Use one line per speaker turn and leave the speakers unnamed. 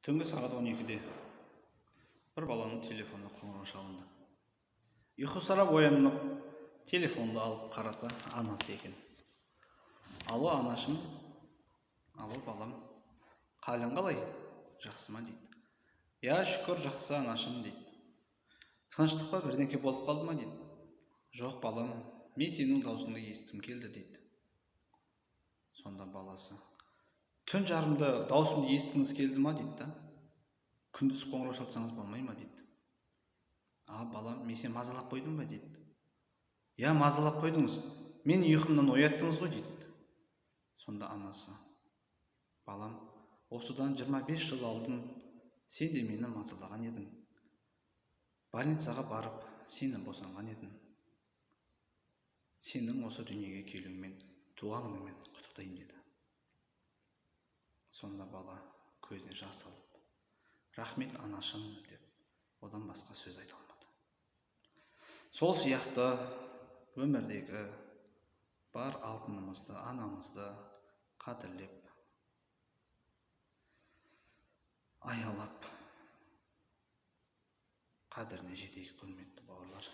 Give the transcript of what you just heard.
Түнгі сағат 12-де бір баланың телефонына қоңырау шалынды. Ұйқысырап оянып, телефонды алып қараса, анасы екен. Алло, анашым, алло, балам, қалың қалай? Жақсы ма дейді. Я, шүкір, жақсы анашым дейді. Тыныштық па, бірдеңке болып қалды ма дейді. Жоқ, балам, мен сенің даусыңды естігім келді дейді. Сонда баласы: түн жарымда даусымды естігіңіз келді ма дейді. Күндіз қоңырау шалсаңыз болмай ма дейді. Балам, мен сені мазалап қойдым ба дейді. Я, мазалап қойдыңыз, мен ұйқымнан ояттыңыз ғой дейді. Сонда анасы: балам, осыдан 25 жыл алдын сен де мені мазалаған едің. Больницаға барып, сені босанған едім. Сенің осы дүниеге келуіңмен, туған күніңмен құттықтаймын деді. Сонда бала көзіне жас алып, рахмет анашым деп, одан басқа сөз айта алмады. Сол сияқты өмірдегі бар алтынымызды, анамызды қадірлеп, аялап, қадіріне жетейік, құрметті бауырлар.